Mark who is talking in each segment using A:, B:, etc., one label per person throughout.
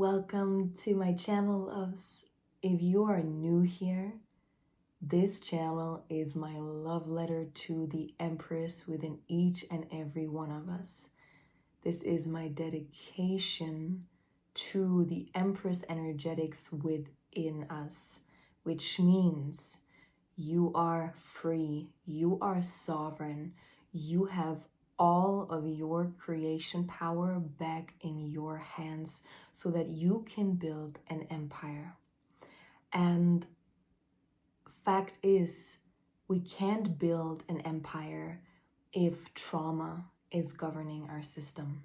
A: Welcome to my channel, loves. If you are new here, this channel is my love letter to the Empress within each and every one of us. This is my dedication to the Empress Energetics within us, which means you are free, you are sovereign, you have all of your creation power back in your hands so that you can build an empire. And fact is, we can't build an empire if trauma is governing our system.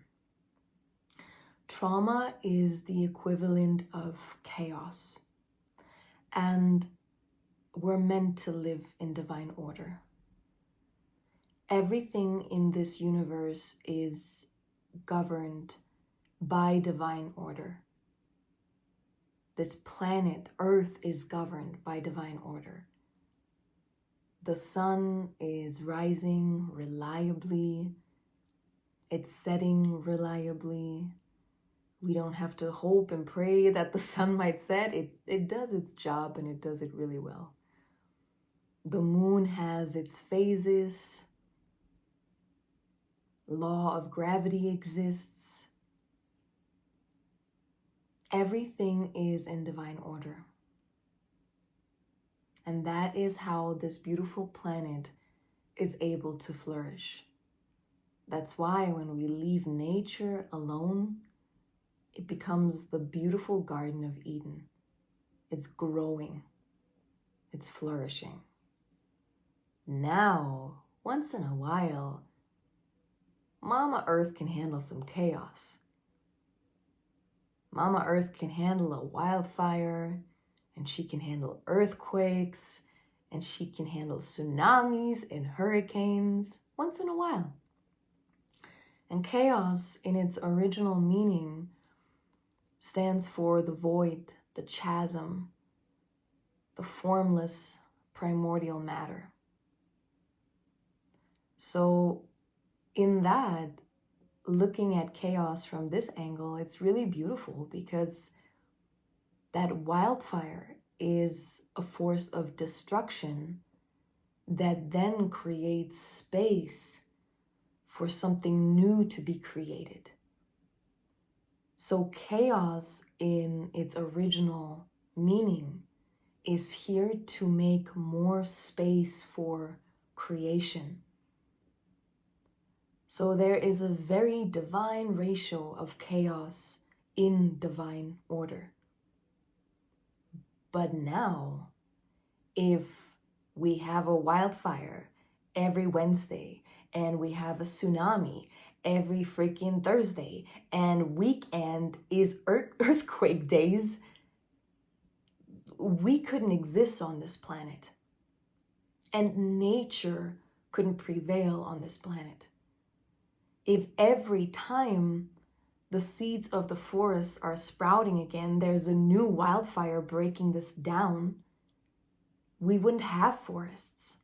A: Trauma is the equivalent of chaos, and we're meant to live in divine order. Everything in this universe is governed by divine order. This planet, Earth, is governed by divine order. The sun is rising reliably. It's setting reliably. We don't have to hope and pray that the sun might set. It does its job, and it does it really well. The moon has its phases. Law of gravity exists. Everything is in divine order. And that is how this beautiful planet is able to flourish. That's why when we leave nature alone, it becomes the beautiful Garden of Eden. It's growing. It's flourishing. Now, once in a while, Mama Earth can handle some chaos. Mama Earth can handle a wildfire, and she can handle earthquakes, and she can handle tsunamis and hurricanes once in a while. And chaos, in its original meaning, stands for the void, the chasm, the formless primordial matter. So in that, looking at chaos from this angle, it's really beautiful because that wildfire is a force of destruction that then creates space for something new to be created. So chaos in its original meaning is here to make more space for creation. So there is a very divine ratio of chaos in divine order. But now, if we have a wildfire every Wednesday, and we have a tsunami every freaking Thursday, and weekend is earthquake days, we couldn't exist on this planet. And nature couldn't prevail on this planet. If every time the seeds of the forest are sprouting again, there's a new wildfire breaking this down, we wouldn't have forests.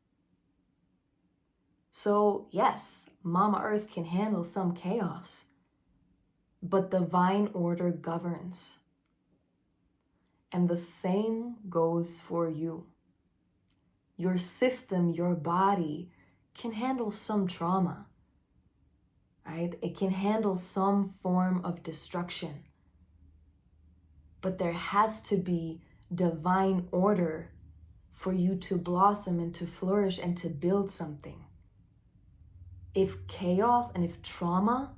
A: So yes, Mama Earth can handle some chaos, but divine order governs. And the same goes for you. Your system, your body can handle some trauma, right? It can handle some form of destruction. But there has to be divine order for you to blossom and to flourish and to build something. If chaos and if trauma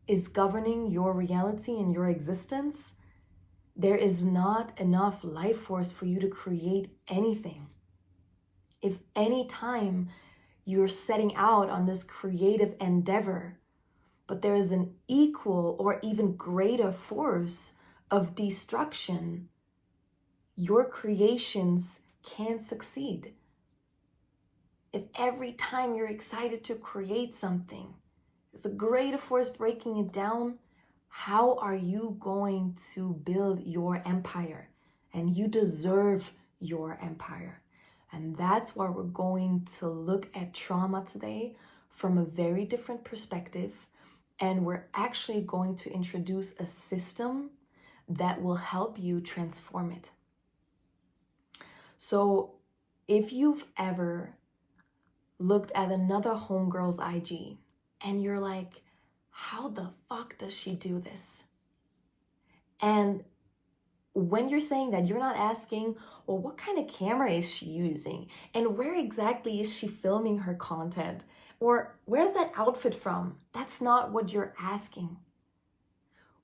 A: is governing your reality and your existence, there is not enough life force for you to create anything. If any time you're setting out on this creative endeavor, but there is an equal or even greater force of destruction, your creations can't succeed. If every time you're excited to create something, there's a greater force breaking it down, how are you going to build your empire? And you deserve your empire. And that's why we're going to look at trauma today from a very different perspective. And we're actually going to introduce a system that will help you transform it. So if you've ever looked at another homegirl's IG and you're like, how the fuck does she do this? And when you're saying that, you're not asking, well, what kind of camera is she using? And where exactly is she filming her content? Or where's that outfit from? That's not what you're asking.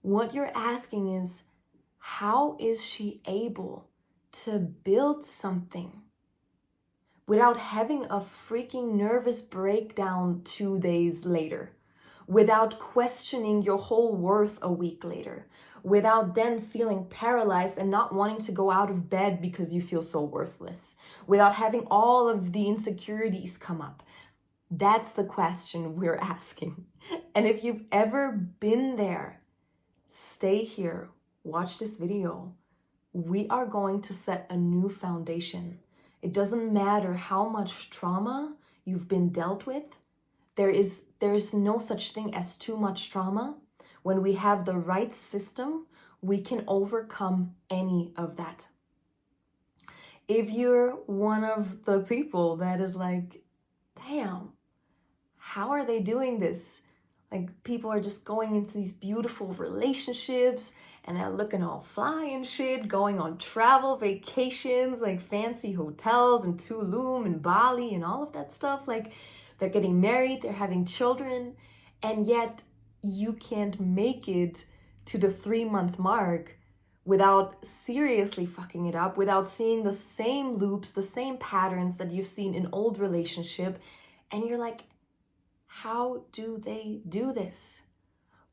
A: What you're asking is, how is she able to build something without having a freaking nervous breakdown 2 days later, without questioning your whole worth a week later, without then feeling paralyzed and not wanting to go out of bed because you feel so worthless, without having all of the insecurities come up? That's the question we're asking. And if you've ever been there, stay here, watch this video. We are going to set a new foundation. It doesn't matter how much trauma you've been dealt with. There is no such thing as too much trauma. When we have the right system, we can overcome any of that. If you're one of the people that is like, damn, how are they doing this? Like, people are just going into these beautiful relationships and they're looking all fly and shit, going on travel vacations, like fancy hotels in Tulum and Bali and all of that stuff. Like, they're getting married, they're having children, and yet you can't make it to the 3-month mark without seriously fucking it up, without seeing the same loops, the same patterns that you've seen in old relationship. And you're like, how do they do this?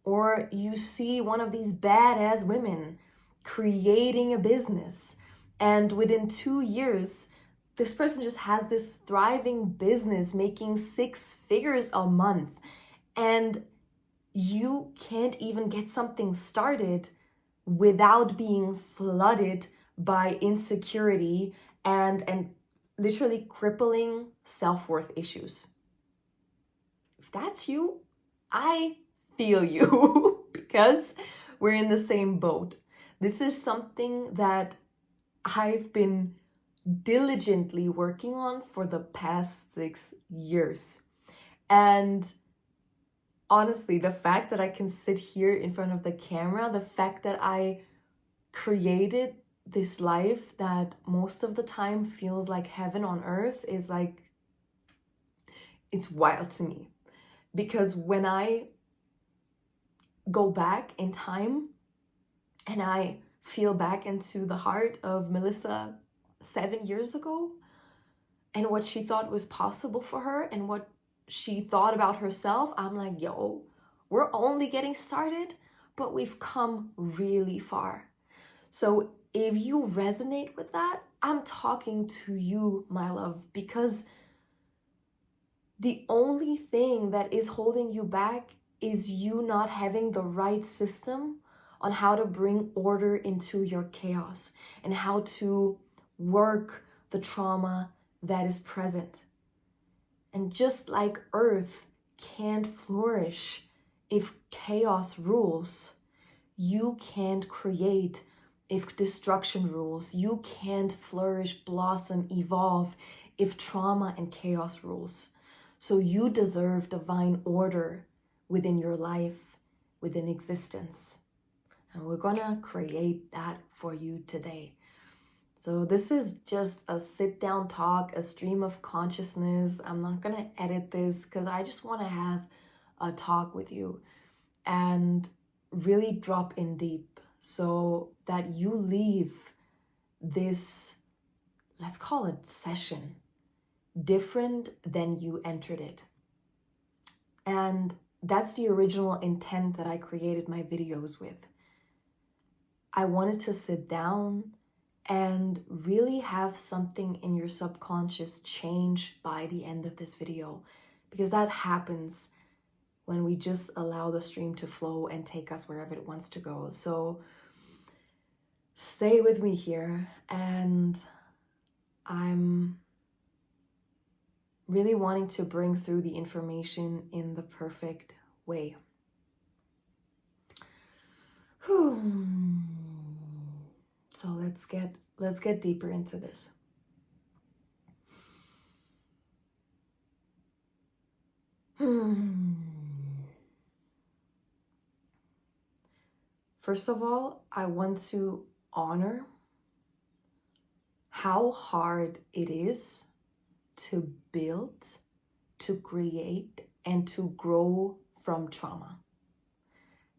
A: Or you see one of these badass women creating a business, and within 2 years, this person just has this thriving business making 6 figures a month, and you can't even get something started without being flooded by insecurity and literally crippling self-worth issues. If that's you, I feel you because we're in the same boat. This is something that I've been diligently working on for the past 6 years. And honestly, the fact that I can sit here in front of the camera, the fact that I created this life that most of the time feels like heaven on earth is like, it's wild to me. Because when I go back in time and I feel back into the heart of Melissa 7 years ago and what she thought was possible for her and what she thought about herself, I'm like, yo, we're only getting started, but we've come really far. So if you resonate with that, I'm talking to you, my love, because the only thing that is holding you back is you not having the right system on how to bring order into your chaos and how to work the trauma that is present. And just like Earth can't flourish if chaos rules, you can't create if destruction rules. You can't flourish, blossom, evolve if trauma and chaos rules. So you deserve divine order within your life, within existence. And we're gonna create that for you today. So this is just a sit down talk, a stream of consciousness. I'm not gonna edit this because I just wanna have a talk with you and really drop in deep so that you leave this, let's call it session, different than you entered it. And that's the original intent that I created my videos with. I wanted to sit down and really have something in your subconscious change by the end of this video, because that happens when we just allow the stream to flow and take us wherever it wants to go. So stay with me here, and I'm really wanting to bring through the information in the perfect way. So let's get deeper into this. First of all, I want to honor how hard it is to build, to create, and to grow from trauma.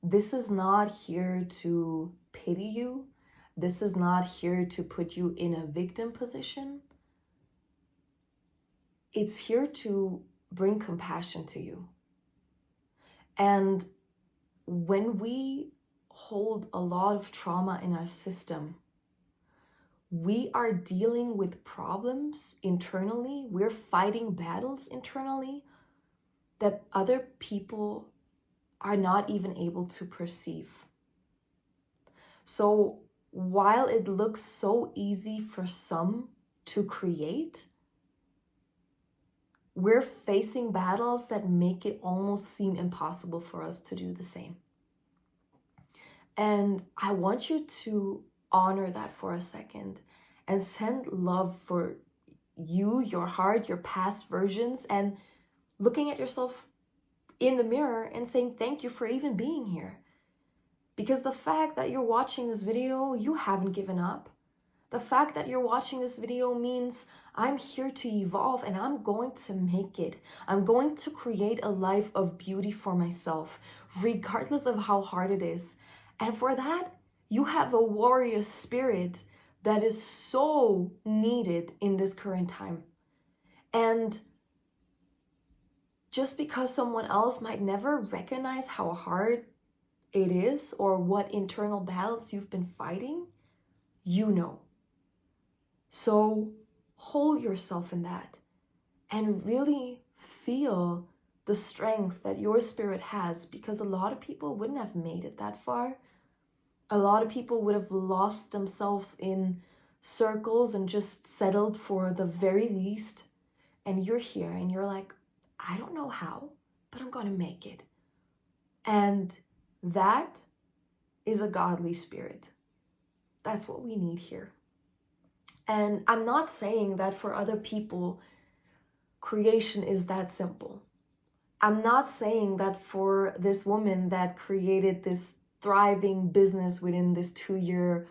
A: This is not here to pity you. This is not here to put you in a victim position. It's here to bring compassion to you. And when we hold a lot of trauma in our system, we are dealing with problems internally. We're fighting battles internally that other people are not even able to perceive. So while it looks so easy for some to create, we're facing battles that make it almost seem impossible for us to do the same. And I want you to honor that for a second and send love for you, your heart, your past versions, and looking at yourself in the mirror and saying thank you for even being here. Because the fact that you're watching this video, you haven't given up. The fact that you're watching this video means I'm here to evolve and I'm going to make it. I'm going to create a life of beauty for myself, regardless of how hard it is. And for that, you have a warrior spirit that is so needed in this current time. And just because someone else might never recognize how hard it is or what internal battles you've been fighting, you know. So hold yourself in that and really feel the strength that your spirit has, because a lot of people wouldn't have made it that far. A lot of people would have lost themselves in circles and just settled for the very least. And you're here and you're like, I don't know how, but I'm going to make it. And that is a godly spirit. That's what we need here. And I'm not saying that for other people, creation is that simple. I'm not saying that for this woman that created this thriving business within this 2-year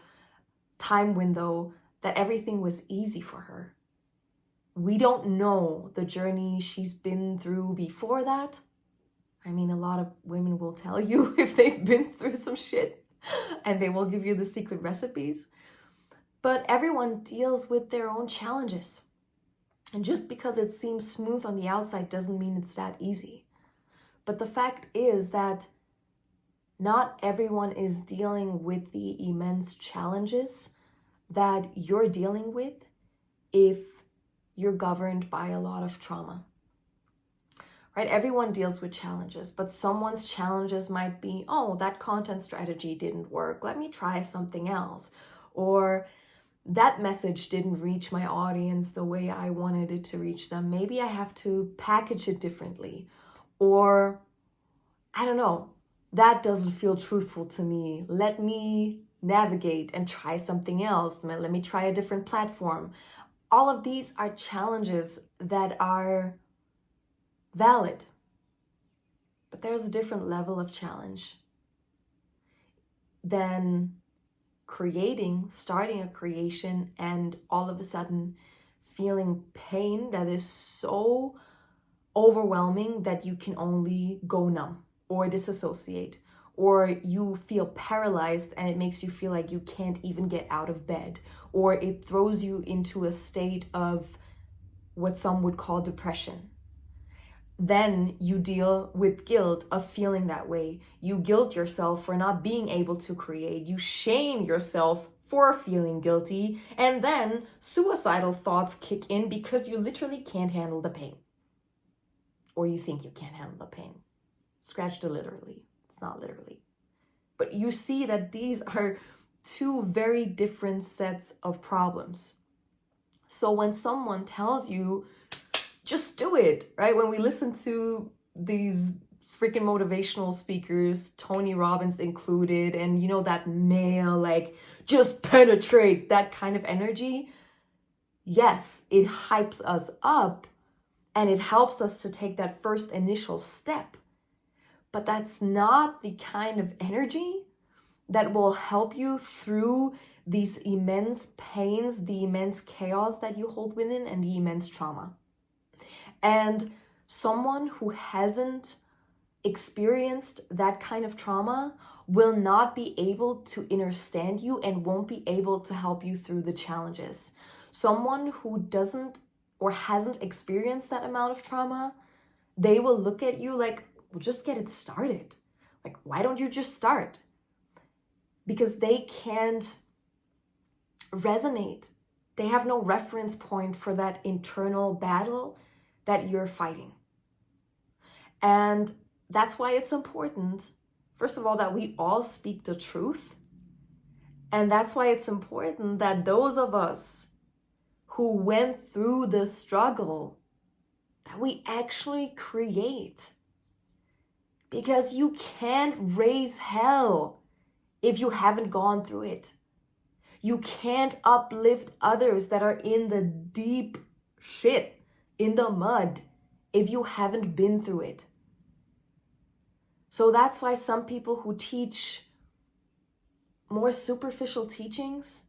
A: time window, that everything was easy for her. We don't know the journey she's been through before that. I mean, a lot of women will tell you if they've been through some shit, and they will give you the secret recipes. But everyone deals with their own challenges. And just because it seems smooth on the outside doesn't mean it's that easy. But the fact is that not everyone is dealing with the immense challenges that you're dealing with if you're governed by a lot of trauma. Right? Everyone deals with challenges, but someone's challenges might be, oh, that content strategy didn't work. Let me try something else. Or that message didn't reach my audience the way I wanted it to reach them. Maybe I have to package it differently. Or, I don't know, that doesn't feel truthful to me. Let me navigate and try something else. Let me try a different platform. All of these are challenges that are valid. But there's a different level of challenge than starting a creation and all of a sudden feeling pain that is so overwhelming that you can only go numb or disassociate, or you feel paralyzed and it makes you feel like you can't even get out of bed, or it throws you into a state of what some would call depression. Then you deal with guilt of feeling that way. You guilt yourself for not being able to create. You shame yourself for feeling guilty. And then suicidal thoughts kick in because you literally can't handle the pain. Or you think you can't handle the pain. Scratch the literally. It's not literally. But you see that these are two very different sets of problems. So when someone tells you, just do it, right? When we listen to these freaking motivational speakers, Tony Robbins included, and you know, that male, like, just penetrate, that kind of energy. Yes, it hypes us up and it helps us to take that first initial step. But that's not the kind of energy that will help you through these immense pains, the immense chaos that you hold within, and the immense trauma. And someone who hasn't experienced that kind of trauma will not be able to understand you and won't be able to help you through the challenges. Someone who doesn't or hasn't experienced that amount of trauma, they will look at you like, well, just get it started. Like, why don't you just start? Because they can't resonate. They have no reference point for that internal battle that you're fighting. And that's why it's important, first of all, that we all speak the truth. And that's why it's important that those of us who went through the struggle, that we actually create. Because you can't raise hell if you haven't gone through it. You can't uplift others that are in the deep shit, in the mud, if you haven't been through it. So that's why some people who teach more superficial teachings,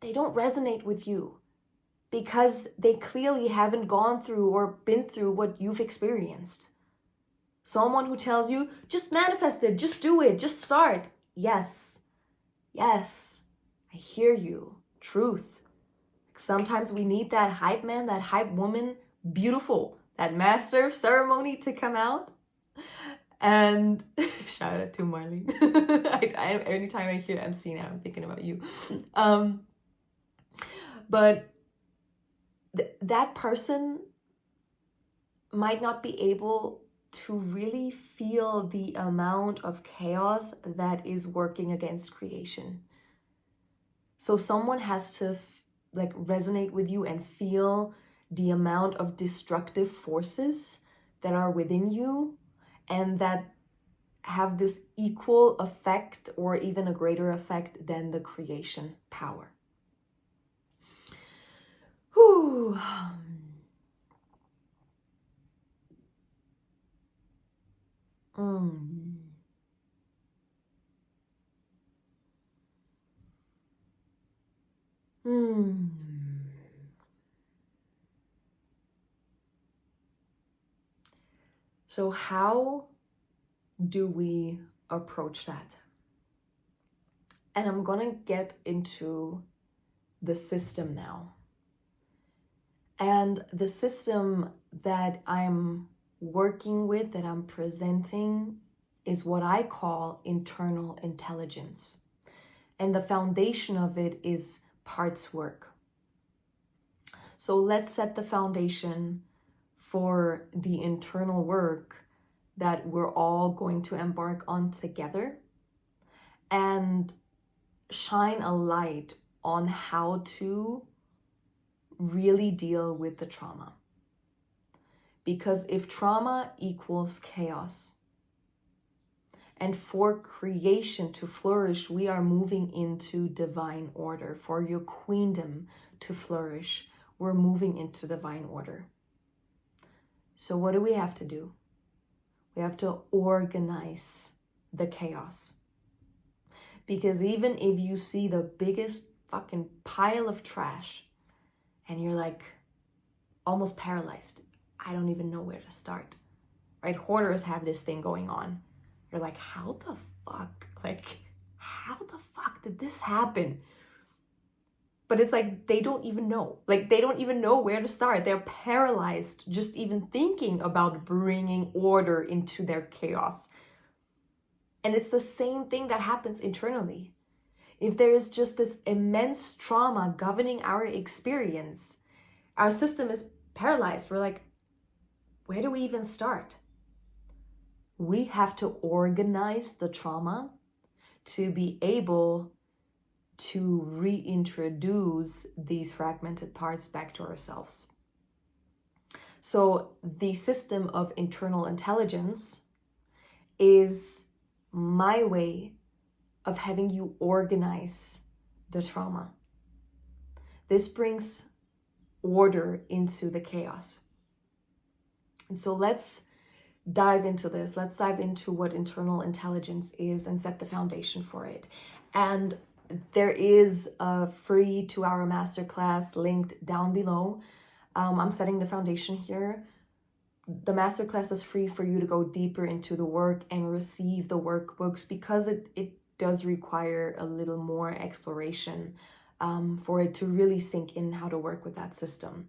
A: they don't resonate with you because they clearly haven't gone through or been through what you've experienced. Someone who tells you, just manifest it, just do it, just start. Yes, I hear you. Truth. Sometimes we need that hype man, that hype woman, beautiful, that master of ceremony to come out. And shout out to Marlene. Anytime I hear MC now, I'm thinking about you. But that person might not be able to really feel the amount of chaos that is working against creation. So someone has to resonate with you and feel the amount of destructive forces that are within you and that have this equal effect or even a greater effect than the creation power. Whew. So how do we approach that? And I'm gonna get into the system now. And the system that I'm working with, that I'm presenting, is what I call internal intelligence. And the foundation of it is parts work. So let's set the foundation for the internal work that we're all going to embark on together and shine a light on how to really deal with the trauma. Because if trauma equals chaos, and for creation to flourish, we are moving into divine order. For your queendom to flourish, we're moving into divine order. So what do we have to do? We have to organize the chaos. Because even if you see the biggest fucking pile of trash and you're like almost paralyzed, I don't even know where to start, right? Hoarders have this thing going on. You're like, how the fuck? How the fuck did this happen? But it's like, they don't even know. They don't even know where to start. They're paralyzed just even thinking about bringing order into their chaos. And it's the same thing that happens internally. If there is just this immense trauma governing our experience, our system is paralyzed. We're like, where do we even start? We have to organize the trauma to be able to reintroduce these fragmented parts back to ourselves. So the system of internal intelligence is my way of having you organize the trauma. This brings order into the chaos. And so let's dive into this. Let's dive into what internal intelligence is and set the foundation for it. And there is a free 2-hour masterclass linked down below. I'm setting the foundation here. The masterclass is free for you to go deeper into the work and receive the workbooks, because it does require a little more exploration for it to really sink in how to work with that system.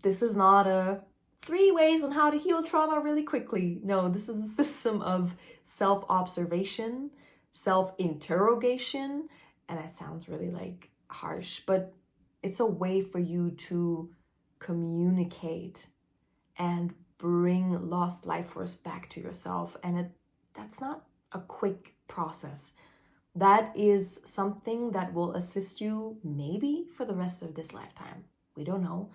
A: This is not a 3 ways on how to heal trauma really quickly. No, this is a system of self-observation, self-interrogation, and that sounds really like harsh, but it's a way for you to communicate and bring lost life force back to yourself. And that's not a quick process. That is something that will assist you maybe for the rest of this lifetime. We don't know.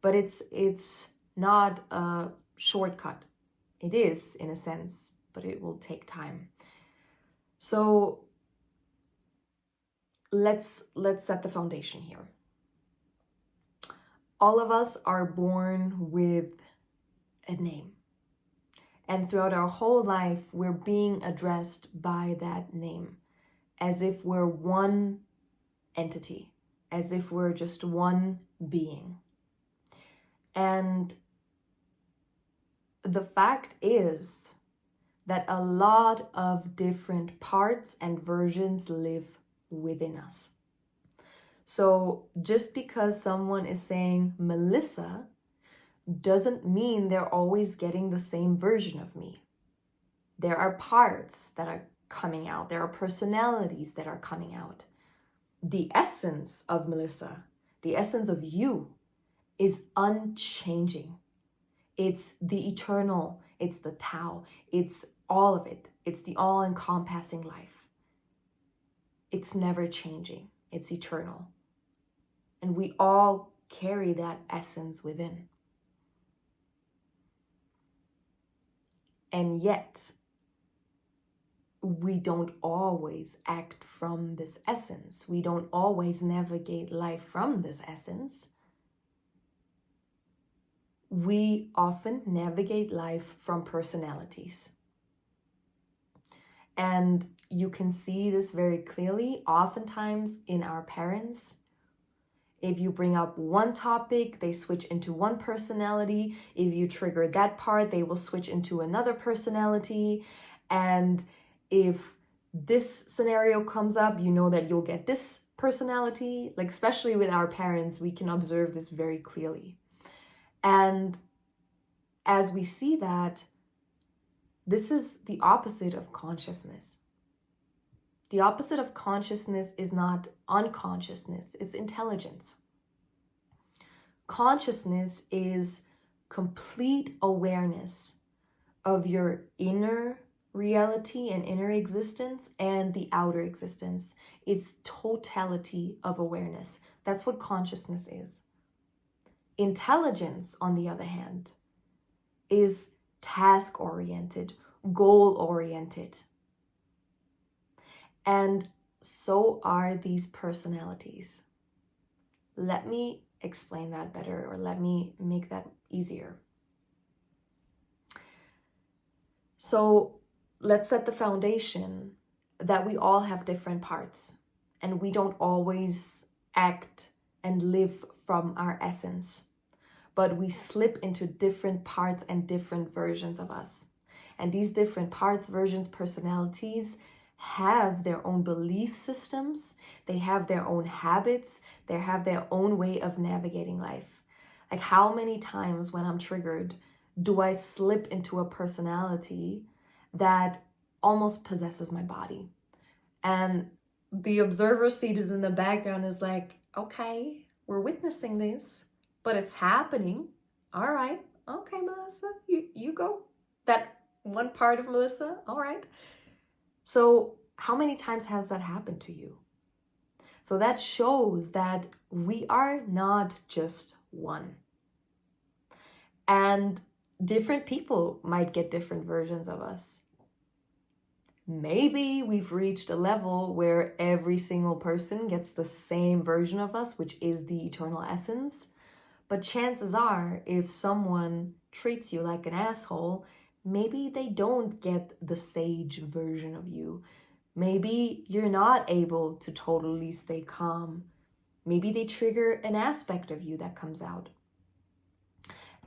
A: But it's not a shortcut. It is, in a sense, but it will take time. So let's set the foundation here. All of us are born with a name. And throughout our whole life, we're being addressed by that name, as if we're one entity, as if we're just one being. And the fact is that a lot of different parts and versions live within us. So just because someone is saying Melissa doesn't mean they're always getting the same version of me. There are parts that are coming out. There are personalities that are coming out. The essence of Melissa, the essence of you, is unchanging. It's the eternal, it's the Tao, it's all of it. It's the all-encompassing life. It's never changing, it's eternal. And we all carry that essence within. And yet, we don't always act from this essence. We don't always navigate life from this essence. We often navigate life from personalities. And you can see this very clearly, oftentimes in our parents. If you bring up one topic, they switch into one personality. If you trigger that part, they will switch into another personality. And if this scenario comes up, you know that you'll get this personality. Like, especially with our parents, we can observe this very clearly. And as we see that, this is the opposite of consciousness. The opposite of consciousness is not unconsciousness, it's intelligence. Consciousness is complete awareness of your inner reality and inner existence and the outer existence. It's totality of awareness. That's what consciousness is. Intelligence, on the other hand, is task-oriented, goal-oriented. And so are these personalities. Let me explain that better, or let me make that easier. So let's set the foundation that we all have different parts, and we don't always act and live from our essence, but we slip into different parts and different versions of us. And these different parts, versions, personalities have their own belief systems, they have their own habits, they have their own way of navigating life. Like, how many times when I'm triggered do I slip into a personality that almost possesses my body? And the observer seat is in the background, is like, okay, we're witnessing this, but it's happening. All right, okay, Melissa, you go. That one part of Melissa, all right. So how many times has that happened to you? So that shows that we are not just one. And different people might get different versions of us. Maybe we've reached a level where every single person gets the same version of us, which is the eternal essence. But chances are, if someone treats you like an asshole, maybe they don't get the sage version of you. Maybe you're not able to totally stay calm. Maybe they trigger an aspect of you that comes out.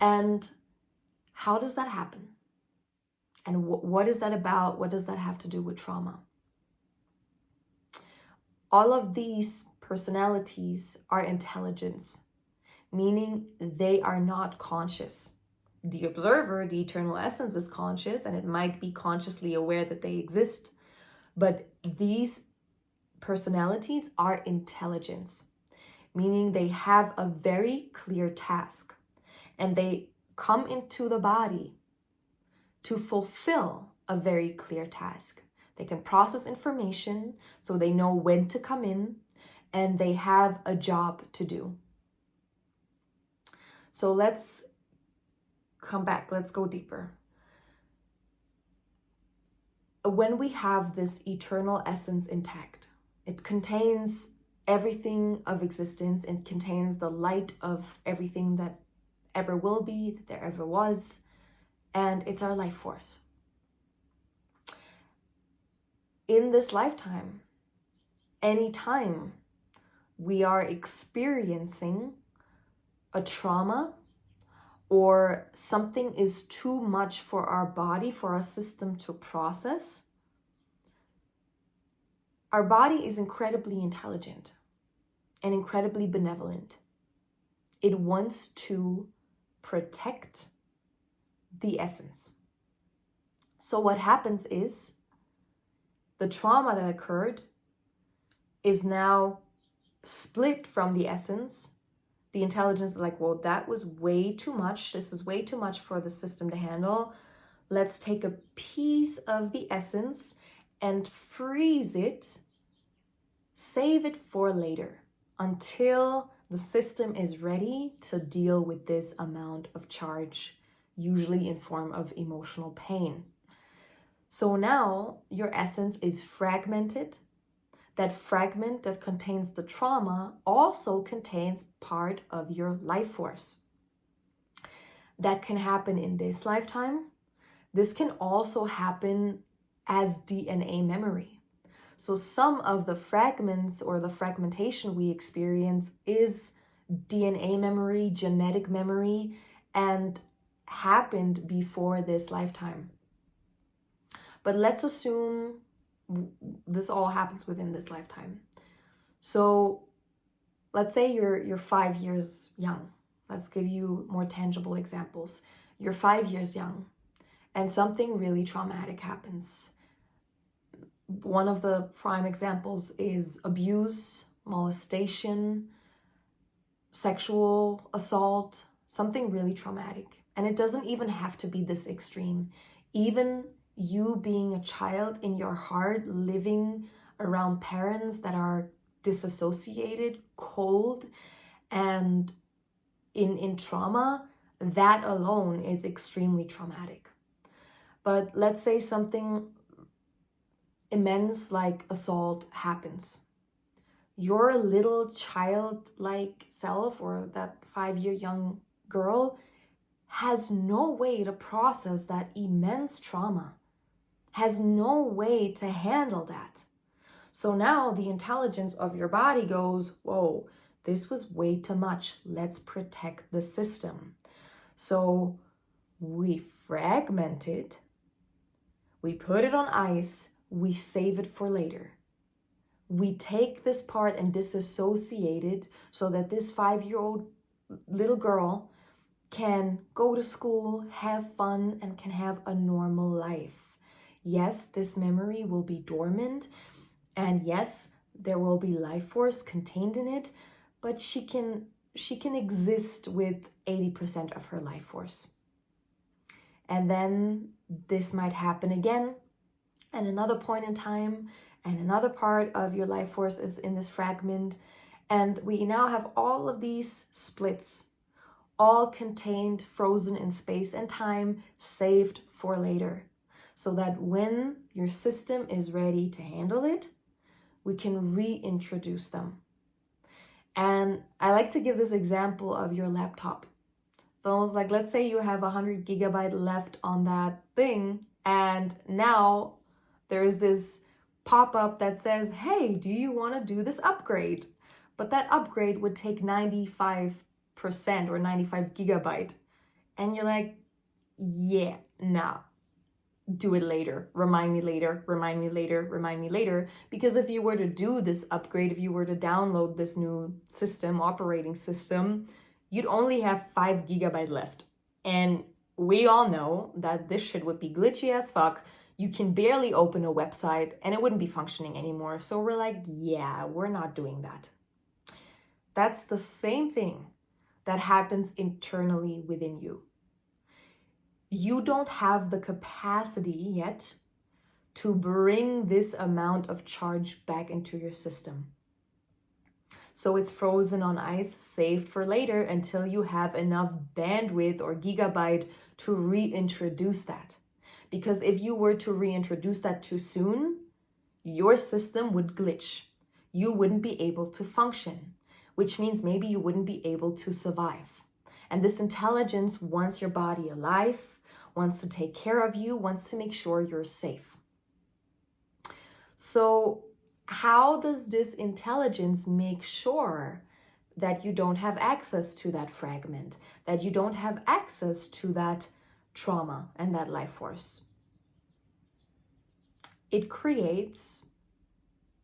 A: And how does that happen? And what is that about? What does that have to do with trauma? All of these personalities are intelligence, meaning they are not conscious. The observer, the eternal essence, is conscious, and it might be consciously aware that they exist. But these personalities are intelligence, meaning they have a very clear task, and they come into the body to fulfill a very clear task. They can process information, so they know when to come in, and they have a job to do. So let's come back, let's go deeper. When we have this eternal essence intact, it contains everything of existence. It contains the light of everything that ever will be, that there ever was, and it's our life force. In this lifetime, anytime we are experiencing a trauma or something is too much for our body, for our system to process, our body is incredibly intelligent and incredibly benevolent. It wants to protect the essence. So what happens is the trauma that occurred is now split from the essence. The intelligence is like, well, that was way too much. This is way too much for the system to handle. Let's take a piece of the essence and freeze it, save it for later, until the system is ready to deal with this amount of charge, usually in form of emotional pain. So now your essence is fragmented. That fragment that contains the trauma also contains part of your life force. That can happen in this lifetime. This can also happen as DNA memory. So some of the fragments or the fragmentation we experience is DNA memory, genetic memory, and happened before this lifetime. But let's assume this all happens within this lifetime. So let's say you're 5 years young. Let's give you more tangible examples. You're 5 years young and something really traumatic happens. One of the prime examples is abuse, molestation, sexual assault, something really traumatic. And it doesn't even have to be this extreme. Even you being a child in your heart, living around parents that are disassociated, cold, and in trauma, that alone is extremely traumatic. But let's say something immense like assault happens. Your little childlike self, or that 5-year young girl, has no way to process that immense trauma, has no way to handle that. So now the intelligence of your body goes, whoa, this was way too much. Let's protect the system. So we fragment it, we put it on ice, we save it for later. We take this part and disassociate it so that this 5-year-old little girl can go to school, have fun, and can have a normal life. Yes, this memory will be dormant, and yes, there will be life force contained in it, but she can exist with 80% of her life force. And then this might happen again at another point in time, and another part of your life force is in this fragment, and we now have all of these splits, all contained, frozen in space and time, saved for later. so that when your system is ready to handle it, we can reintroduce them. And I like to give this example of your laptop. It's almost like, let's say you have 100 gigabyte left on that thing, and now there's this pop-up that says, hey, do you want to do this upgrade? But that upgrade would take 95% or 95 gigabyte. And you're like, yeah, nah, do it later. Remind me later, remind me later, remind me later. Because if you were to do this upgrade, if you were to download this new system, operating system, you'd only have 5 gigabyte left. And we all know that this shit would be glitchy as fuck. You can barely open a website and it wouldn't be functioning anymore. So we're like, yeah, we're not doing that. That's the same thing that happens internally within you. You don't have the capacity yet to bring this amount of charge back into your system. So it's frozen on ice, saved for later until you have enough bandwidth or gigabyte to reintroduce that. Because if you were to reintroduce that too soon, your system would glitch. You wouldn't be able to function, which means maybe you wouldn't be able to survive. And this intelligence wants your body alive, wants to take care of you, wants to make sure you're safe. So how does this intelligence make sure that you don't have access to that fragment, that you don't have access to that trauma and that life force? It creates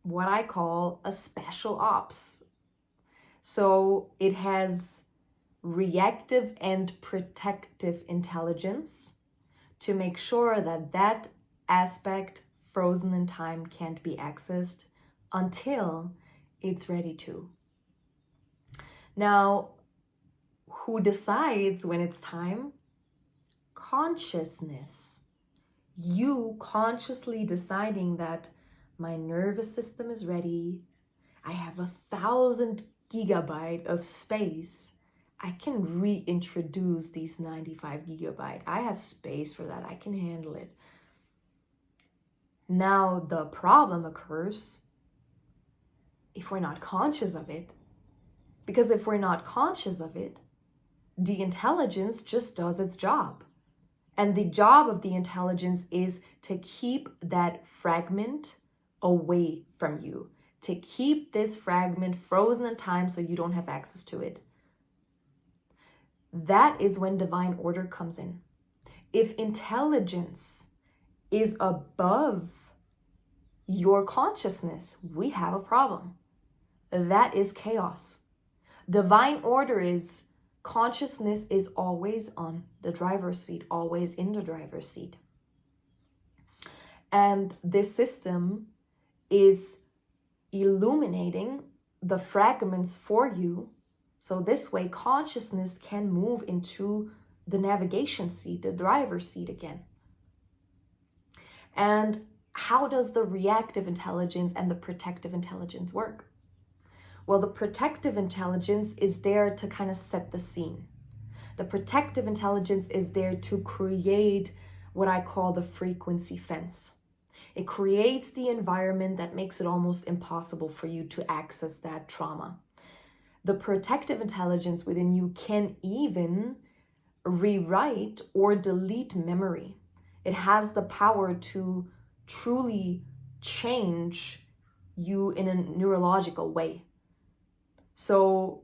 A: what I call a special ops. So it has reactive and protective intelligence to make sure that that aspect frozen in time can't be accessed until it's ready to. Now, who decides when it's time? Consciousness. You consciously deciding that my nervous system is ready. I have 1,000 gigabyte of space. I can reintroduce these 95 gigabyte. I have space for that. I can handle it. Now the problem occurs if we're not conscious of it. Because if we're not conscious of it, the intelligence just does its job. And the job of the intelligence is to keep that fragment away from you, to keep this fragment frozen in time so you don't have access to it. That is when divine order comes in. If intelligence is above your consciousness, we have a problem. That is chaos. Divine order is consciousness is always on the driver's seat, always in the driver's seat. And this system is illuminating the fragments for you. So this way, consciousness can move into the navigation seat, the driver's seat again. And how does the reactive intelligence and the protective intelligence work? Well, the protective intelligence is there to kind of set the scene. The protective intelligence is there to create what I call the frequency fence. It creates the environment that makes it almost impossible for you to access that trauma. The protective intelligence within you can even rewrite or delete memory. It has the power to truly change you in a neurological way. So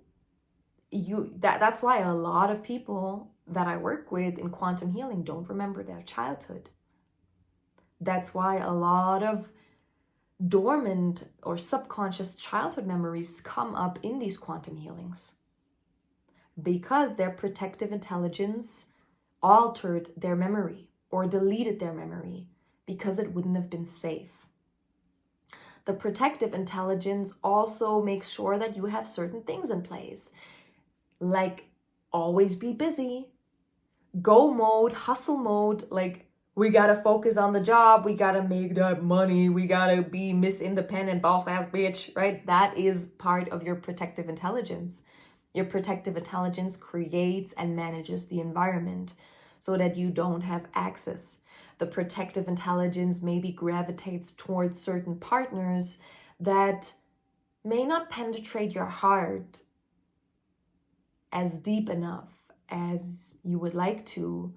A: that's why a lot of people that I work with in quantum healing don't remember their childhood. That's why a lot of dormant or subconscious childhood memories come up in these quantum healings, because their protective intelligence altered their memory or deleted their memory because it wouldn't have been safe. The protective intelligence also makes sure that you have certain things in place, like always be busy, go mode, hustle mode, like we gotta focus on the job, we gotta make that money, we gotta be Miss Independent boss ass bitch, right? That is part of your protective intelligence. Your protective intelligence creates and manages the environment so that you don't have access. the protective intelligence maybe gravitates towards certain partners that may not penetrate your heart as deep enough as you would like to,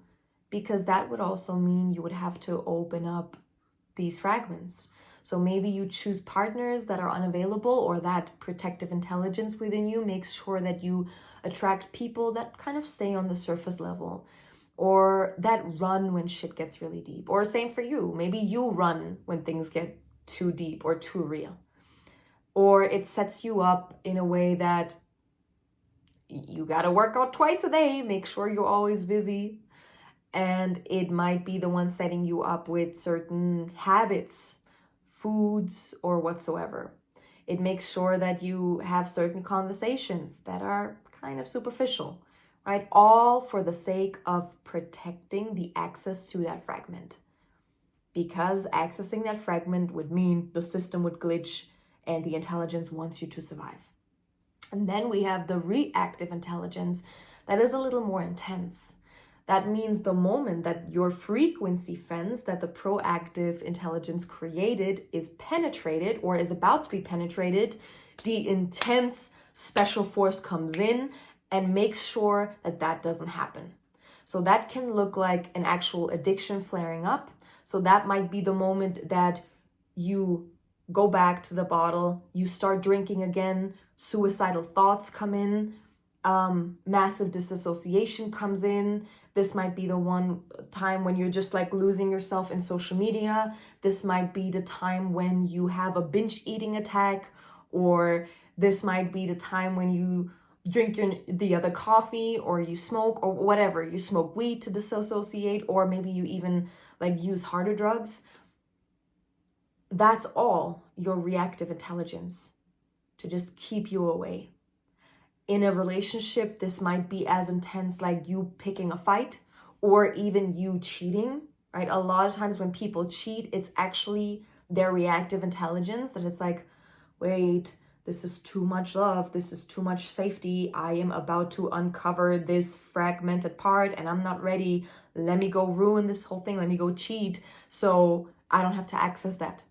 A: because that would also mean you would have to open up these fragments. So maybe you choose partners that are unavailable, or that protective intelligence within you makes sure that you attract people that kind of stay on the surface level, or that run when shit gets really deep. Or same for you. Maybe you run when things get too deep or too real. Or it sets you up in a way that you got to work out twice a day, make sure you're always busy. And it might be the one setting you up with certain habits, foods, or whatsoever. It makes sure that you have certain conversations that are kind of superficial, right? All for the sake of protecting the access to that fragment. Because accessing that fragment would mean the system would glitch and the intelligence wants you to survive. And then we have the reactive intelligence that is a little more intense. That means the moment that your frequency fence that the proactive intelligence created is penetrated or is about to be penetrated, the intense special force comes in and makes sure that that doesn't happen. So that can look like an actual addiction flaring up. So that might be the moment that you go back to the bottle, you start drinking again, suicidal thoughts come in, massive disassociation comes in. This might be the one time when you're just like losing yourself in social media. This might be the time when you have a binge eating attack, or this might be the time when you drink the other coffee, or you smoke, or whatever. You smoke weed to disassociate, or maybe you even like use harder drugs. That's all your reactive intelligence to just keep you away. In a relationship, this might be as intense like you picking a fight, or even you cheating, right? A lot of times when people cheat, it's actually their reactive intelligence that it's like, wait, this is too much love. This is too much safety. I am about to uncover this fragmented part and I'm not ready. Let me go ruin this whole thing. Let me go cheat so I don't have to access that.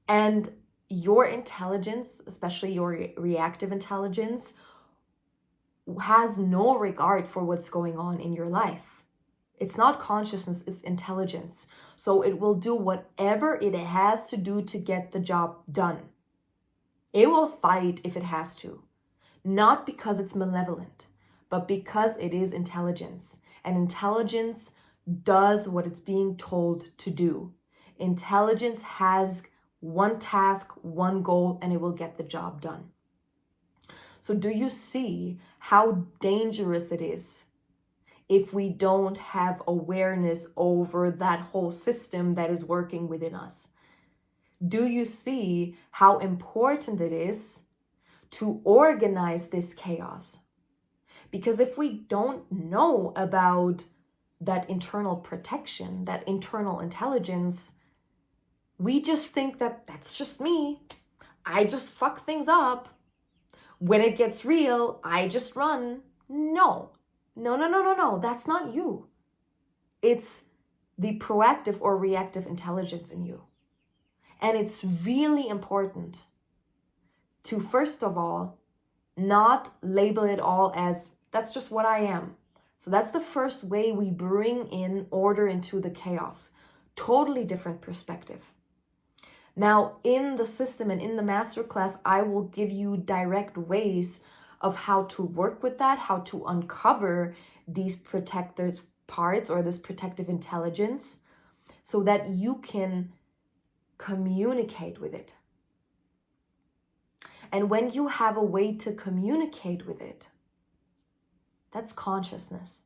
A: And your intelligence, especially your reactive intelligence, has no regard for what's going on in your life. It's not consciousness, it's intelligence. So it will do whatever it has to do to get the job done. It will fight if it has to. Not because it's malevolent, but because it is intelligence. And intelligence does what it's being told to do. Intelligence has one task, one goal, and it will get the job done. So do you see how dangerous it is if we don't have awareness over that whole system that is working within us? Do you see how important it is to organize this chaos? Because if we don't know about that internal protection, that internal intelligence, we just think that that's just me. I just fuck things up. When it gets real, I just run. No. That's not you. It's the proactive or reactive intelligence in you. And it's really important to, first of all, not label it all as, that's just what I am. So that's the first way we bring in order into the chaos. Totally different perspective. Now, in the system and in the masterclass, I will give you direct ways of how to work with that, how to uncover these protective parts or this protective intelligence so that you can communicate with it. And when you have a way to communicate with it, that's consciousness.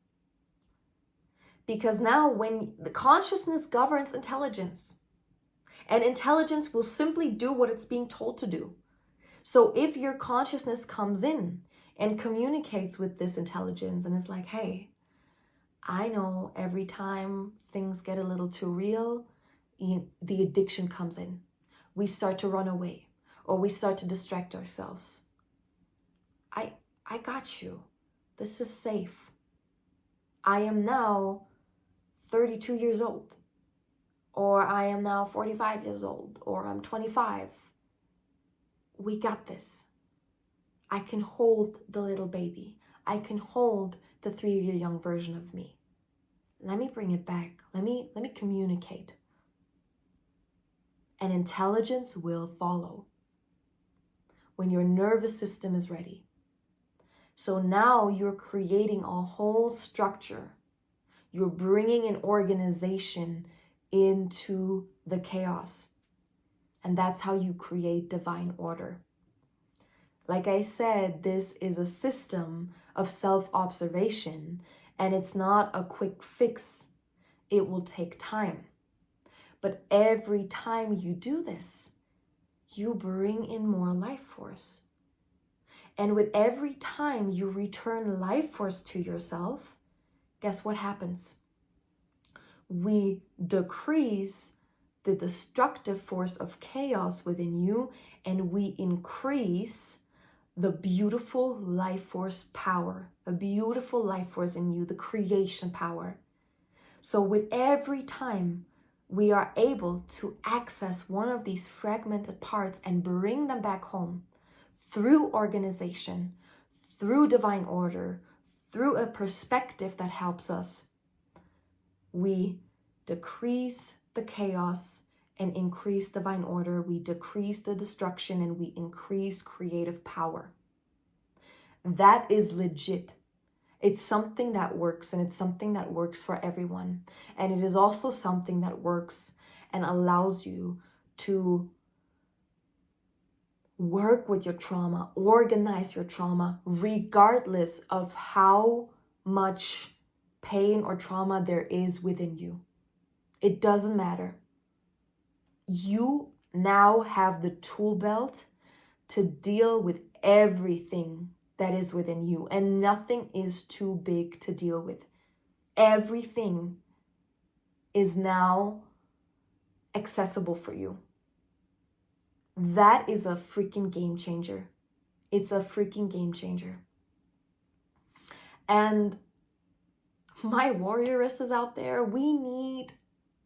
A: Because now when the consciousness governs intelligence, and intelligence will simply do what it's being told to do. So if your consciousness comes in and communicates with this intelligence and is like, hey, I know every time things get a little too real, the addiction comes in. We start to run away or we start to distract ourselves. I got you. This is safe. I am now 32 years old, or I am now 45 years old, or I'm 25. We got this. I can hold the little baby. I can hold the 3-year young version of me. Let me bring it back. Let me communicate. And intelligence will follow when your nervous system is ready. So now you're creating a whole structure. You're bringing an organization into the chaos. And that's how you create divine order. Like I said, this is a system of self-observation, and it's not a quick fix. It will take time. But every time you do this, you bring in more life force. And with every time you return life force to yourself, guess what happens? We decrease the destructive force of chaos within you, and we increase the beautiful life force power, the beautiful life force in you, the creation power. So with every time we are able to access one of these fragmented parts and bring them back home through organization, through divine order, through a perspective that helps us, we decrease the chaos and increase divine order. We decrease the destruction and we increase creative power. That is legit. It's something that works, and it's something that works for everyone. And it is also something that works and allows you to work with your trauma, organize your trauma, regardless of how much pain or trauma there is within you. It doesn't matter. You now have the tool belt to deal with everything that is within you, and nothing is too big to deal with. Everything is now accessible for you. That is a freaking game changer. It's a freaking game changer. And my warrioresses out there, we need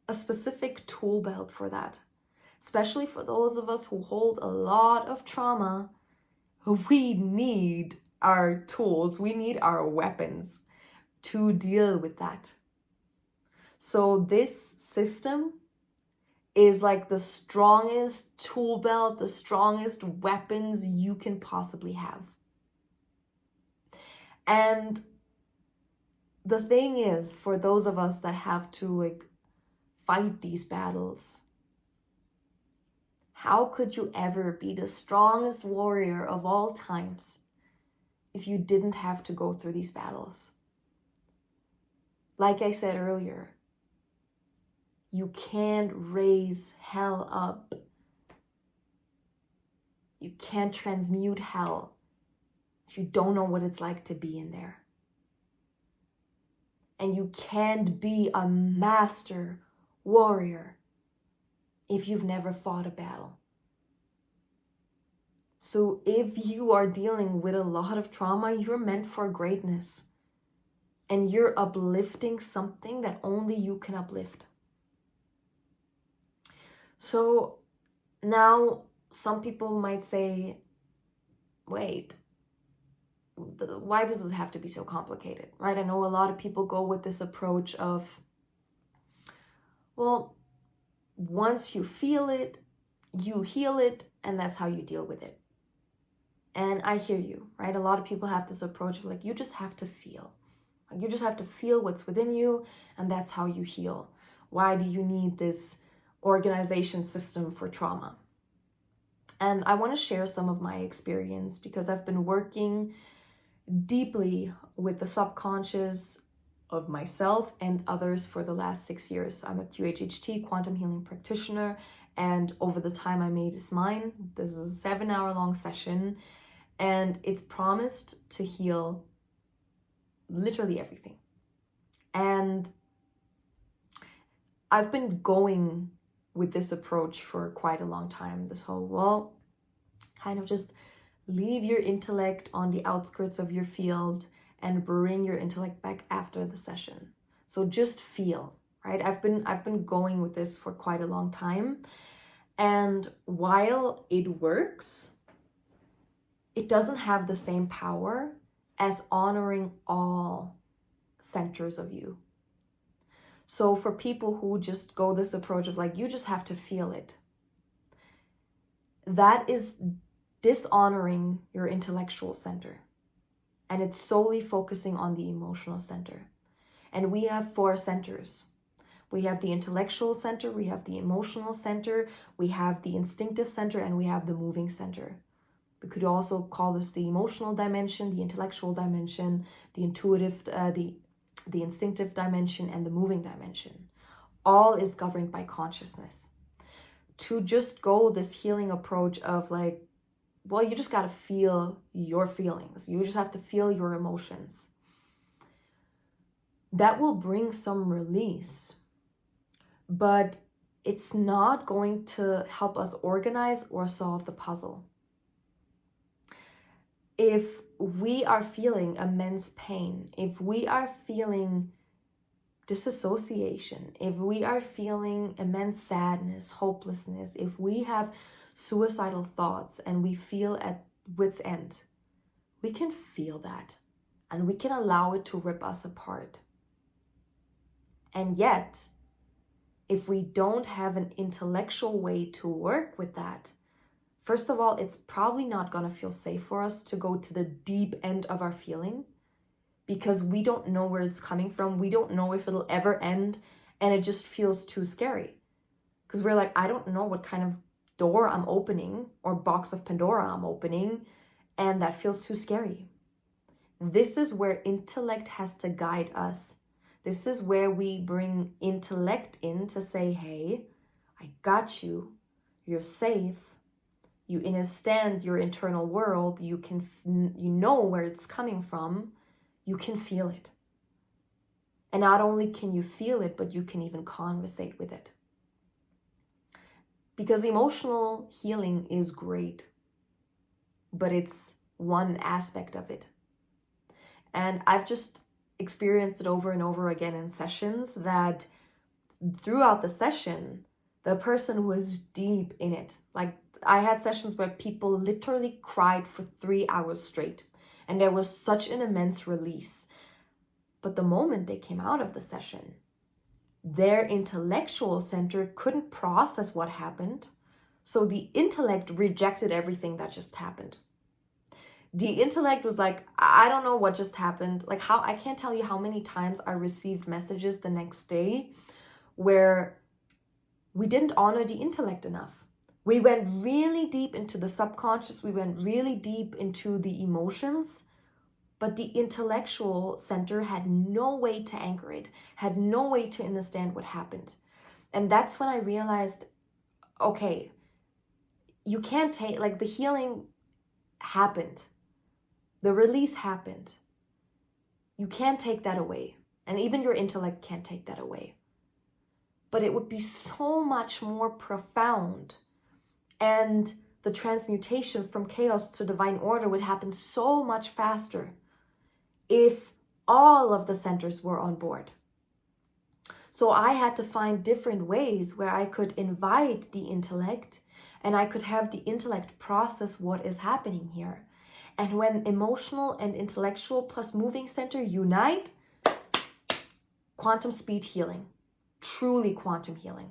A: a specific tool belt for that. Especially for those of us who hold a lot of trauma, we need our tools, we need our weapons to deal with that. So this system is like the strongest tool belt, the strongest weapons you can possibly have. And the thing is, for those of us that have to fight these battles, how could you ever be the strongest warrior of all times if you didn't have to go through these battles? Like I said earlier, you can't raise hell up. You can't transmute hell if you don't know what it's like to be in there. And you can't be a master warrior if you've never fought a battle. So if you are dealing with a lot of trauma, you're meant for greatness. And you're uplifting something that only you can uplift. So now some people might say, wait, why does this have to be so complicated, right? I know a lot of people go with this approach of, well, once you feel it, you heal it, and that's how you deal with it. And I hear you, right? A lot of people have this approach of you just have to feel. You just have to feel what's within you, and that's how you heal. Why do you need this organization system for trauma? And I want to share some of my experience because I've been working deeply with the subconscious of myself and others for the last 6 years. I'm a QHHT, quantum healing practitioner, and over the time I made this mine. This is a 7-hour-long session, and it's promised to heal literally everything. And I've been going with this approach for quite a long time. This whole, kind of just leave your intellect on the outskirts of your field and bring your intellect back after the session. So just feel. right? I've been going with this for quite a long time. And while it works, it doesn't have the same power as honoring all centers of you. So for people who just go this approach of like, you just have to feel it, that is dishonoring your intellectual center. And it's solely focusing on the emotional center. And we have 4 centers. We have the intellectual center, we have the emotional center, we have the instinctive center, and we have the moving center. We could also call this the emotional dimension, the intellectual dimension, the intuitive, the instinctive dimension, and the moving dimension. All is governed by consciousness. To just go this healing approach of like, well, you just got to feel your feelings. You just have to feel your emotions. That will bring some release, but it's not going to help us organize or solve the puzzle. If we are feeling immense pain, if we are feeling disassociation, if we are feeling immense sadness, hopelessness, if we have suicidal thoughts and we feel at wit's end, we can feel that and we can allow it to rip us apart. And yet, if we don't have an intellectual way to work with that, first of all, it's probably not going to feel safe for us to go to the deep end of our feeling because we don't know where it's coming from. We don't know if it'll ever end, and it just feels too scary. Because we're like, I don't know what kind of door I'm opening or box of Pandora I'm opening, and that feels too scary. This is where intellect has to guide us. This is where we bring intellect in to say, hey, I got you. You're safe. You understand your internal world. You know where it's coming from. You can feel it. And not only can you feel it, but you can even conversate with it. Because emotional healing is great, but it's one aspect of it. And I've just experienced it over and over again in sessions that throughout the session, the person was deep in it. Like I had sessions where people literally cried for 3 hours straight, and there was such an immense release. But the moment they came out of the session, their intellectual center couldn't process what happened. So the intellect rejected everything that just happened. The intellect was like, I don't know what just happened. Like I can't tell you how many times I received messages the next day where we didn't honor the intellect enough. We went really deep into the subconscious. We went really deep into the emotions, but the intellectual center had no way to anchor it, had no way to understand what happened. And that's when I realized, okay, you can't take, like the healing happened. The release happened. You can't take that away. And even your intellect can't take that away. But it would be so much more profound. And the transmutation from chaos to divine order would happen so much faster if all of the centers were on board. So I had to find different ways where I could invite the intellect and I could have the intellect process what is happening here. And when emotional and intellectual plus moving center unite, quantum speed healing, truly quantum healing.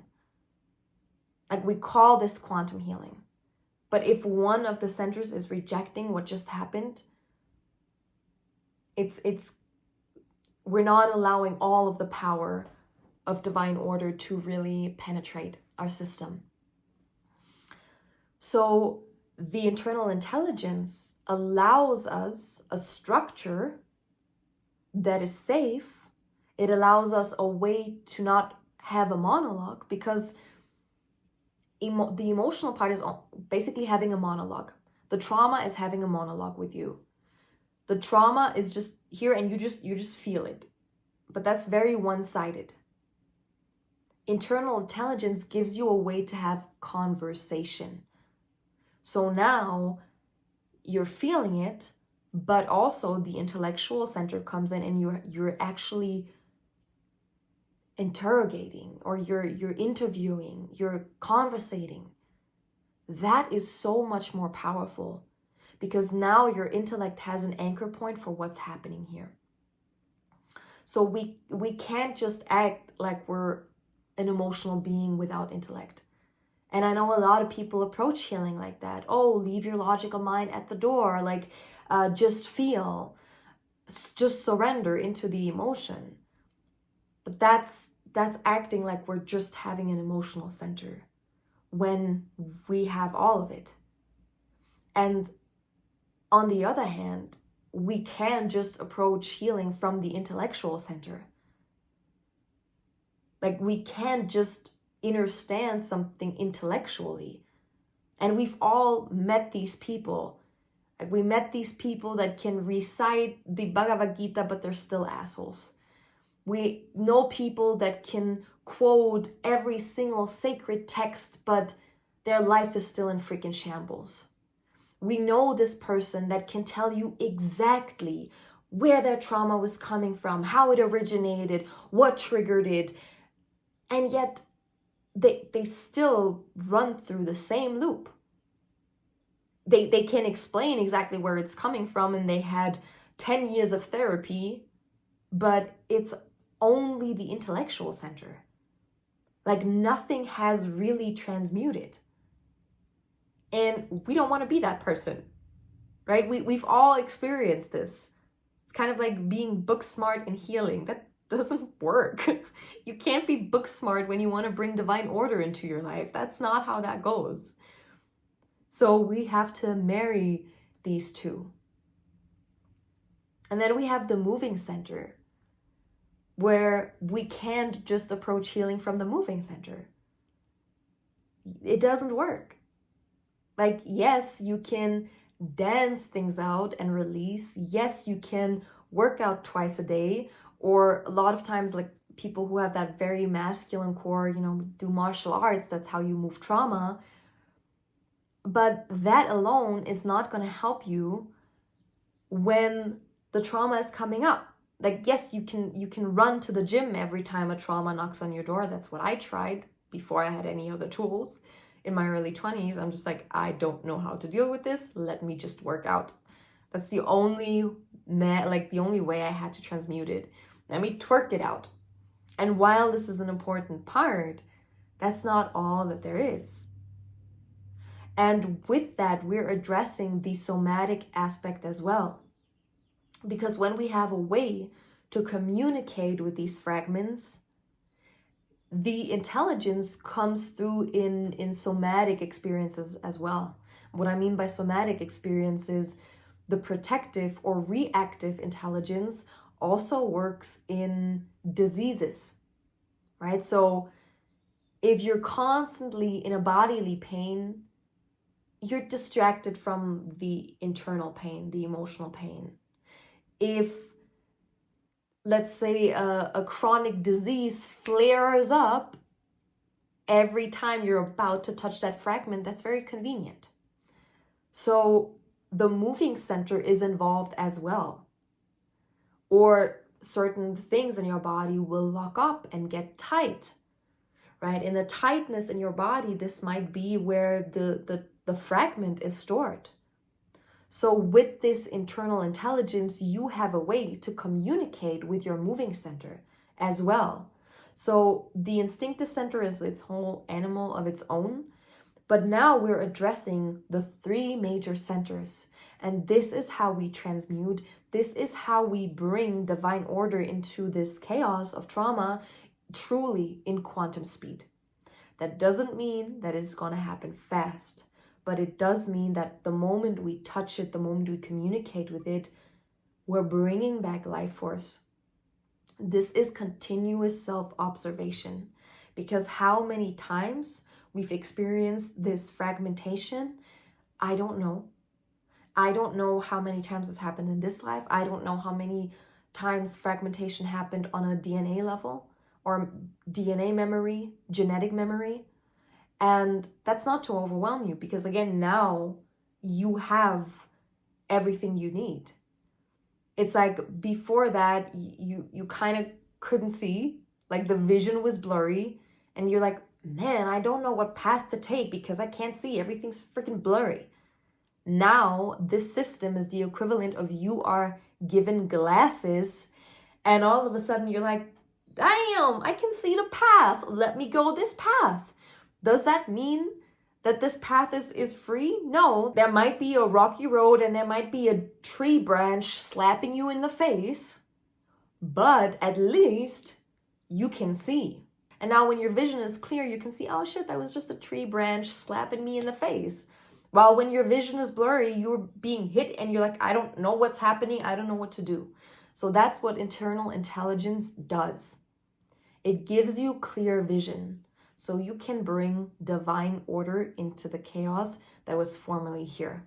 A: Like we call this quantum healing. But if one of the centers is rejecting what just happened, we're not allowing all of the power of divine order to really penetrate our system. So the internal intelligence allows us a structure that is safe. It allows us a way to not have a monologue, because the emotional part is basically having a monologue. The trauma is having a monologue with you. The trauma is just here and you just feel it. But that's very one-sided. Internal intelligence gives you a way to have conversation. So now you're feeling it, but also the intellectual center comes in and you're actually interrogating, or you're interviewing, you're conversating, that is so much more powerful, because now your intellect has an anchor point for what's happening here. So we can't just act like we're an emotional being without intellect. And I know a lot of people approach healing like that. Oh, leave your logical mind at the door. Like, just feel, just surrender into the emotion. But that's acting like we're just having an emotional center when we have all of it. And on the other hand, we can just approach healing from the intellectual center. Like, we can't just understand something intellectually. And we've all met these people. Like, we met these people that can recite the Bhagavad Gita, but they're still assholes. We know people that can quote every single sacred text, but their life is still in freaking shambles. We know this person that can tell you exactly where their trauma was coming from, how it originated, what triggered it, and yet they still run through the same loop. They can explain exactly where it's coming from, and they had 10 years of therapy, but it's only the intellectual center. Like, nothing has really transmuted. And we don't want to be that person, right? We've all experienced this. It's kind of like being book smart and healing. That doesn't work. You can't be book smart when you want to bring divine order into your life. That's not how that goes. So we have to marry these two. And then we have the moving center, where we can't just approach healing from the moving center. It doesn't work. Like, yes, you can dance things out and release. Yes, you can work out twice a day, or a lot of times, like, people who have that very masculine core, do martial arts. That's how you move trauma. But that alone is not going to help you when the trauma is coming up. Like, yes, you can run to the gym every time a trauma knocks on your door. That's what I tried before I had any other tools. In my early 20s, I'm just like, I don't know how to deal with this. Let me just work out. That's the only way I had to transmute it. Let me twerk it out. And while this is an important part, that's not all that there is. And with that, we're addressing the somatic aspect as well. Because when we have a way to communicate with these fragments, the intelligence comes through in somatic experiences as well. What I mean by somatic experiences, the protective or reactive intelligence also works in diseases, right? So if you're constantly in a bodily pain, you're distracted from the internal pain, the emotional pain. If, let's say, a chronic disease flares up every time you're about to touch that fragment, that's very convenient. So the moving center is involved as well. Or certain things in your body will lock up and get tight, right? In the tightness in your body, this might be where the fragment is stored. So with this internal intelligence, you have a way to communicate with your moving center as well. So the instinctive center is its whole animal of its own. But now we're addressing the three major centers. And this is how we transmute. This is how we bring divine order into this chaos of trauma truly in quantum speed. That doesn't mean that it's going to happen fast. But it does mean that the moment we touch it, the moment we communicate with it, we're bringing back life force. This is continuous self-observation, because how many times we've experienced this fragmentation, I don't know. I don't know how many times this happened in this life. I don't know how many times fragmentation happened on a DNA level or DNA memory, genetic memory. And that's not to overwhelm you, because again, now you have everything you need. It's like before that, you kind of couldn't see, Like the vision was blurry and you're like, man, I don't know what path to take because I can't see. Everything's freaking blurry. Now, this system is the equivalent of you are given glasses and all of a sudden you're like, damn, I can see the path. Let me go this path. Does that mean that this path is free? No, there might be a rocky road and there might be a tree branch slapping you in the face, but at least you can see. And now when your vision is clear, you can see, oh shit, that was just a tree branch slapping me in the face. While when your vision is blurry, you're being hit and you're like, I don't know what's happening. I don't know what to do. So that's what internal intelligence does. It gives you clear vision so you can bring divine order into the chaos that was formerly here.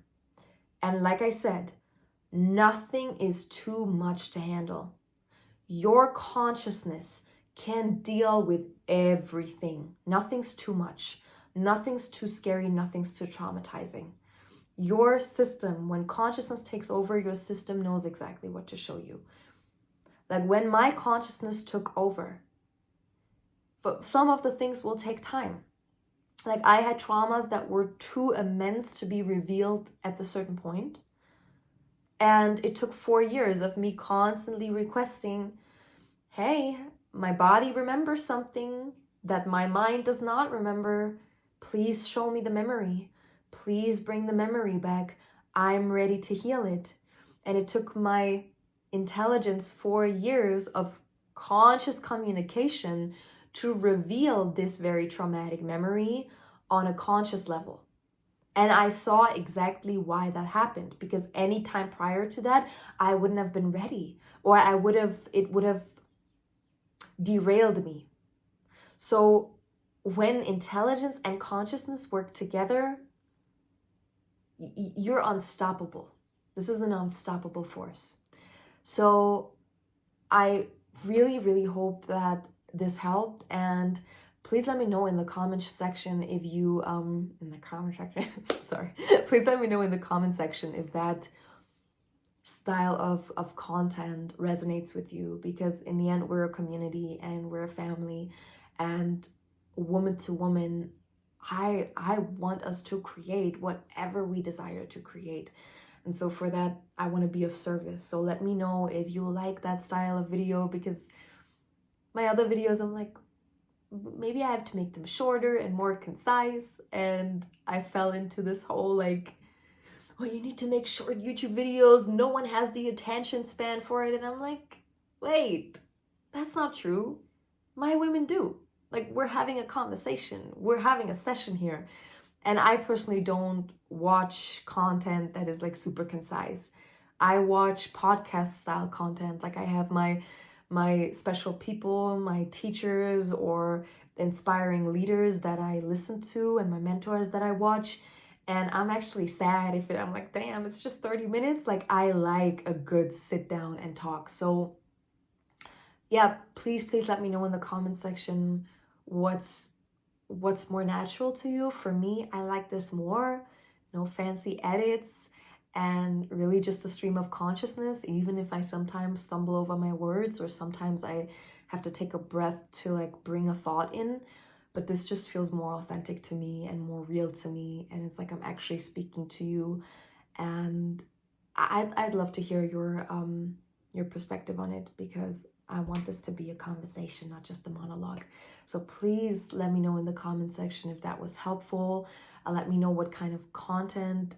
A: And like I said, nothing is too much to handle. Your consciousness can deal with everything. Nothing's too much. Nothing's too scary. Nothing's too traumatizing. Your system, when consciousness takes over, your system knows exactly what to show you. Like when my consciousness took over, some of the things will take time. Like I had traumas that were too immense to be revealed at a certain point. And it took 4 years of me constantly requesting, hey, my body remembers something that my mind does not remember. Please show me the memory. Please bring the memory back. I'm ready to heal it. And it took my intelligence 4 years of conscious communication to reveal this very traumatic memory on a conscious level. And I saw exactly why that happened, because any time prior to that, I wouldn't have been ready, or it would have derailed me. So when intelligence and consciousness work together, you're unstoppable. This is an unstoppable force. So I really, really hope that this helped, and please let me know in the comment section if you please let me know in the comment section if that style of content resonates with you, because in the end we're a community and we're a family, and woman to woman, I want us to create whatever we desire to create. And so for that, I want to be of service. So let me know if you like that style of video, because my other videos, I'm like, maybe I have to make them shorter and more concise. And I fell into this whole like, oh, you need to make short YouTube videos. No one has the attention span for it. And I'm like, wait, that's not true. My women do. Like, we're having a conversation. We're having a session here. And I personally don't watch content that is like super concise. I watch podcast style content. Like I have my special people, my teachers or inspiring leaders that I listen to, and my mentors that I watch. And I'm actually sad if I'm like, damn, it's just 30 minutes. Like I like a good sit down and talk. So yeah, please let me know in the comment section what's more natural to you. For me, I like this more. No fancy edits, and really just a stream of consciousness, even if I sometimes stumble over my words or sometimes I have to take a breath to like bring a thought in. But this just feels more authentic to me and more real to me, and it's like I'm actually speaking to you. And I'd love to hear your perspective on it, because I want this to be a conversation, not just a monologue. So please let me know in the comment section if that was helpful. Let me know what kind of content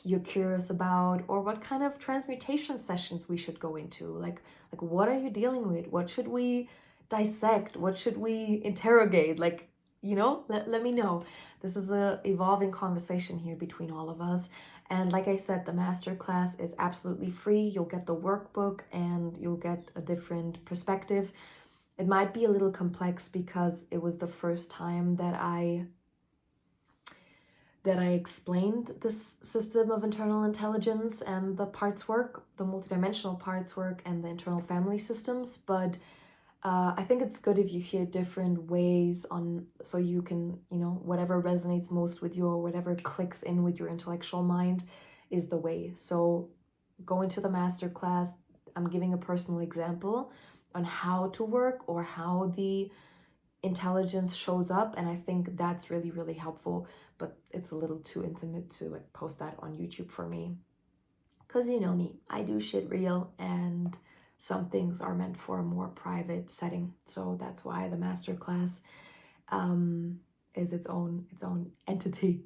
A: you're curious about, or what kind of transmutation sessions we should go into. Like what are you dealing with? What should we dissect? What should we interrogate? Like, you know, let me know. This is a evolving conversation here between all of us. And like I said, the masterclass is absolutely free. You'll get the workbook and you'll get a different perspective. It might be a little complex because it was the first time that I explained this system of internal intelligence and the parts work, the multidimensional parts work and the internal family systems. But I think it's good if you hear different ways so you can, you know, whatever resonates most with you or whatever clicks in with your intellectual mind is the way. So go into the masterclass. I'm giving a personal example how to work or how the intelligence shows up. And I think that's really, really helpful, but it's a little too intimate to like post that on YouTube for me. Because you know me, I do shit real, and some things are meant for a more private setting. So that's why the masterclass is its own entity.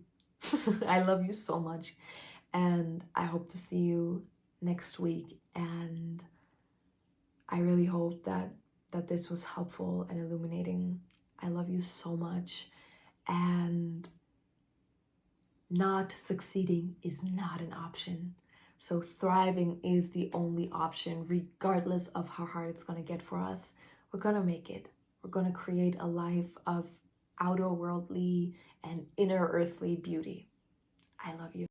A: I love you so much, and I hope to see you next week. And I really hope that this was helpful and illuminating. I love you so much, and not succeeding is not an option. So thriving is the only option, regardless of how hard it's going to get for us. We're going to make it. We're going to create a life of outer worldly and inner earthly beauty. I love you.